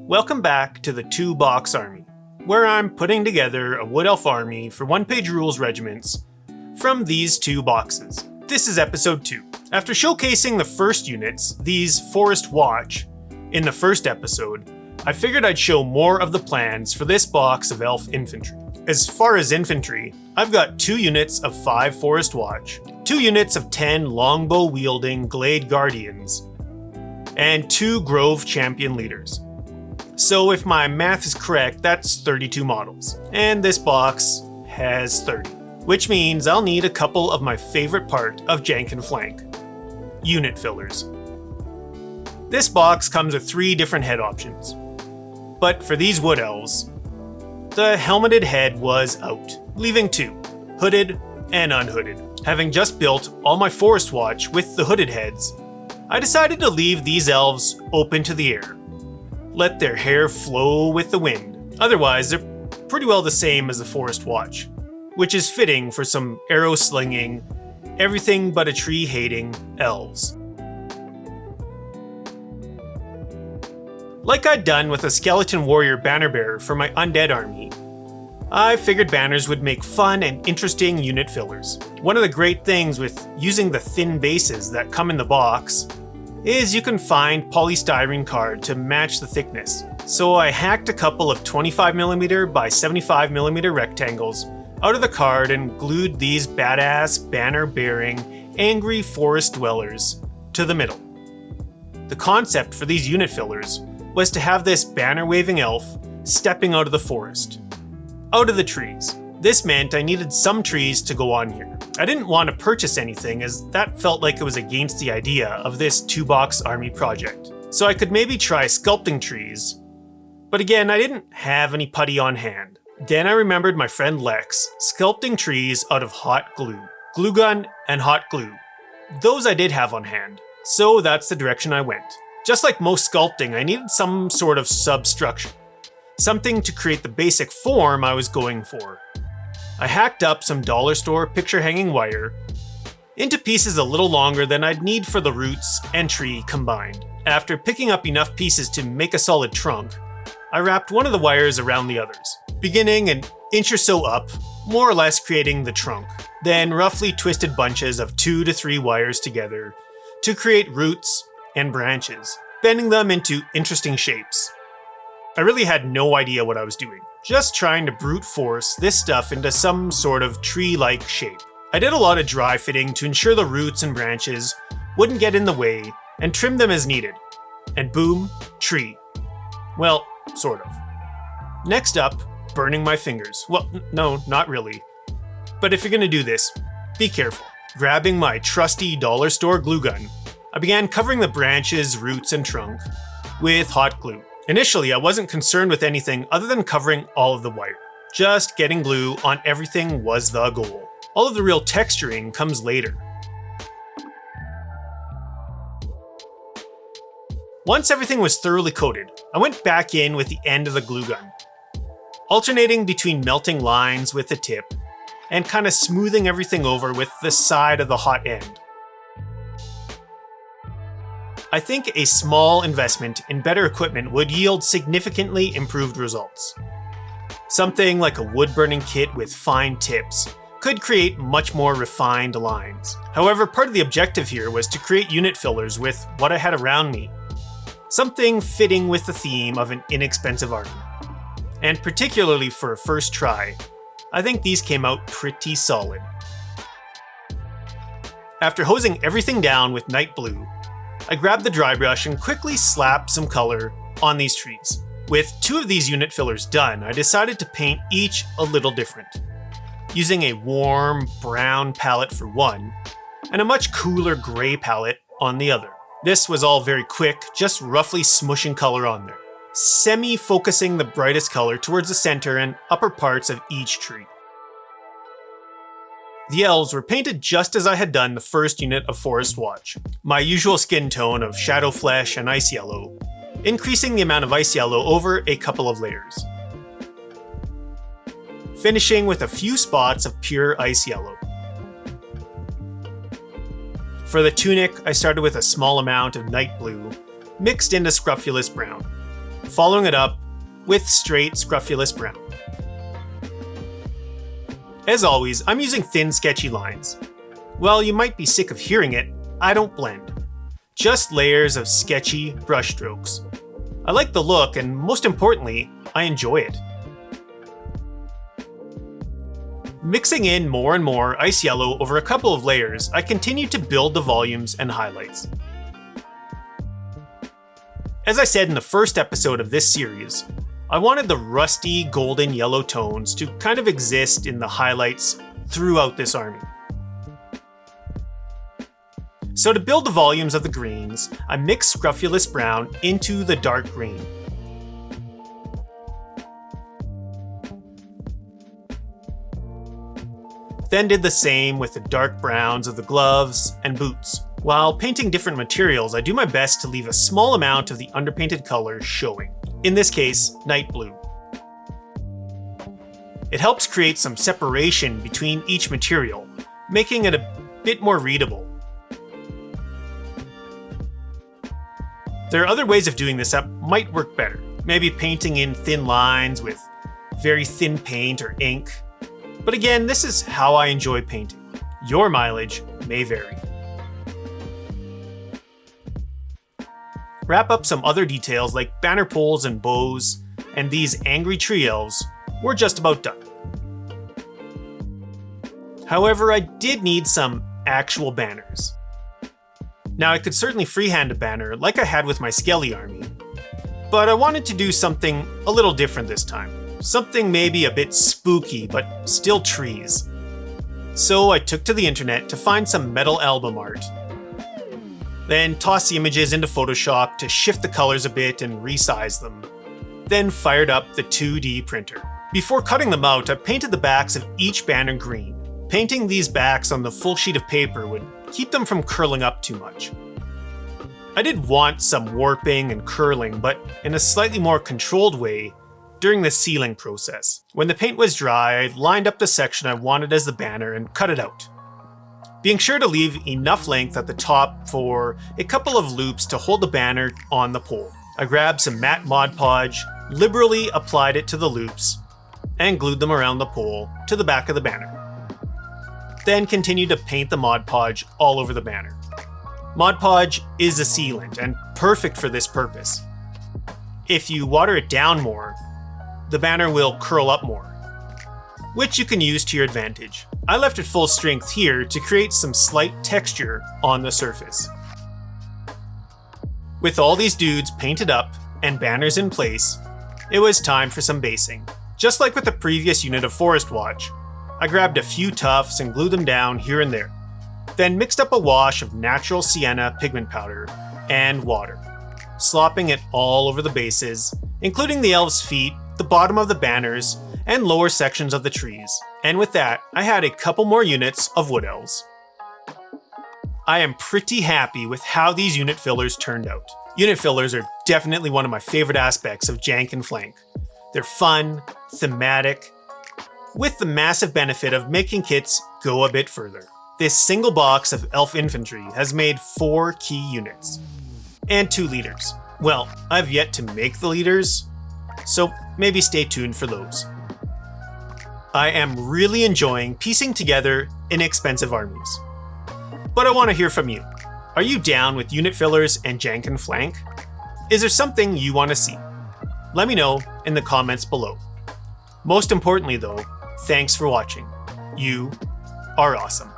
Welcome back to the 2-Box Army, where I'm putting together a Wood Elf army for one-page rules regiments from these 2 boxes. This is episode 2. After showcasing the first units, these Forest Watch, in the first episode, I figured I'd show more of the plans for this box of Elf infantry. As far as infantry, I've got 2 units of 5 Forest Watch, 2 units of 10 longbow-wielding Glade Guardians, and 2 Grove Champion Leaders. So if my math is correct, that's 32 models. And this box has 30, which means I'll need a couple of my favorite part of Jank and Flank: unit fillers. This box comes with 3 different head options. But for these Wood Elves, the helmeted head was out, leaving 2, hooded and unhooded. Having just built all my Forest Watch with the hooded heads, I decided to leave these elves open to the air. Let their hair flow with the wind. Otherwise, they're pretty well the same as the Forest Watch, which is fitting for some arrow-slinging, everything but a tree-hating elves. Like I'd done with a Skeleton Warrior banner bearer for my undead army, I figured banners would make fun and interesting unit fillers. One of the great things with using the thin bases that come in the box is you can find polystyrene card to match the thickness. So I hacked a couple of 25mm by 75mm rectangles out of the card and glued these badass banner-bearing angry forest dwellers to the middle. The concept for these unit fillers was to have this banner-waving elf stepping out of the forest, out of the trees. This meant I needed some trees to go on here. I didn't want to purchase anything, as that felt like it was against the idea of this 2-box army project. So I could maybe try sculpting trees, but again, I didn't have any putty on hand. Then I remembered my friend Lex sculpting trees out of hot glue, glue gun and hot glue. Those I did have on hand, so that's the direction I went. Just like most sculpting, I needed some sort of substructure, something to create the basic form I was going for. I hacked up some dollar store picture hanging wire into pieces a little longer than I'd need for the roots and tree combined. After picking up enough pieces to make a solid trunk, I wrapped one of the wires around the others, beginning an inch or so up, more or less creating the trunk, then roughly twisted bunches of 2 to 3 wires together to create roots and branches, bending them into interesting shapes. I really had no idea what I was doing, just trying to brute force this stuff into some sort of tree-like shape. I did a lot of dry fitting to ensure the roots and branches wouldn't get in the way and trimmed them as needed. And boom, tree. Well, sort of. Next up, burning my fingers. Well, no, not really. But if you're gonna do this, be careful. Grabbing my trusty dollar store glue gun, I began covering the branches, roots, and trunk with hot glue. Initially, I wasn't concerned with anything other than covering all of the wire. Just getting glue on everything was the goal. All of the real texturing comes later. Once everything was thoroughly coated, I went back in with the end of the glue gun, alternating between melting lines with the tip and kind of smoothing everything over with the side of the hot end. I think a small investment in better equipment would yield significantly improved results. Something like a wood-burning kit with fine tips could create much more refined lines. However, part of the objective here was to create unit fillers with what I had around me, something fitting with the theme of an inexpensive army. And particularly for a first try, I think these came out pretty solid. After hosing everything down with night blue, I grabbed the dry brush and quickly slapped some color on these trees. With 2 of these unit fillers done, I decided to paint each a little different, using a warm brown palette for one, and a much cooler gray palette on the other. This was all very quick, just roughly smushing color on there, semi-focusing the brightest color towards the center and upper parts of each tree. The elves were painted just as I had done the first unit of Forest Watch, my usual skin tone of shadow flesh and ice yellow, increasing the amount of ice yellow over a couple of layers, finishing with a few spots of pure ice yellow. For the tunic, I started with a small amount of night blue, mixed into scrofulous brown, following it up with straight scrofulous brown. As always, I'm using thin, sketchy lines. While you might be sick of hearing it, I don't blend. Just layers of sketchy brush strokes. I like the look, and most importantly, I enjoy it. Mixing in more and more ice yellow over a couple of layers, I continue to build the volumes and highlights. As I said in the first episode of this series, I wanted the rusty golden yellow tones to kind of exist in the highlights throughout this army. So to build the volumes of the greens, I mixed scrofulous brown into the dark green. Then did the same with the dark browns of the gloves and boots. While painting different materials, I do my best to leave a small amount of the underpainted color showing. In this case, night blue. It helps create some separation between each material, making it a bit more readable. There are other ways of doing this that might work better. Maybe painting in thin lines with very thin paint or ink. But again, this is how I enjoy painting. Your mileage may vary. Wrap up some other details like banner poles and bows, and these angry tree elves were just about done. However, I did need some actual banners. Now, I could certainly freehand a banner like I had with my Skelly army, but I wanted to do something a little different this time. Something maybe a bit spooky, but still trees. So I took to the internet to find some metal album art. Then tossed the images into Photoshop to shift the colors a bit and resize them. Then fired up the 2D printer. Before cutting them out, I painted the backs of each banner green. Painting these backs on the full sheet of paper would keep them from curling up too much. I did want some warping and curling, but in a slightly more controlled way during the sealing process. When the paint was dry, I lined up the section I wanted as the banner and cut it out, being sure to leave enough length at the top for a couple of loops to hold the banner on the pole. I grabbed some matte Mod Podge, liberally applied it to the loops, and glued them around the pole to the back of the banner. Then continued to paint the Mod Podge all over the banner. Mod Podge is a sealant and perfect for this purpose. If you water it down more, the banner will curl up more, which you can use to your advantage. I left it full strength here to create some slight texture on the surface. With all these dudes painted up and banners in place, it was time for some basing. Just like with the previous unit of Forest Watch, I grabbed a few tufts and glued them down here and there, then mixed up a wash of natural sienna pigment powder and water, slopping it all over the bases, including the elves' feet, the bottom of the banners, and lower sections of the trees. And with that, I had a couple more units of wood elves. I am pretty happy with how these unit fillers turned out. Unit fillers are definitely one of my favorite aspects of Jank and Flank. They're fun, thematic, with the massive benefit of making kits go a bit further. This single box of elf infantry has made 4 key units, and 2 leaders. Well, I've yet to make the leaders, so maybe stay tuned for those. I am really enjoying piecing together inexpensive armies. But I want to hear from you. Are you down with unit fillers and Jank and Flank? Is there something you want to see? Let me know in the comments below. Most importantly though, thanks for watching. You are awesome.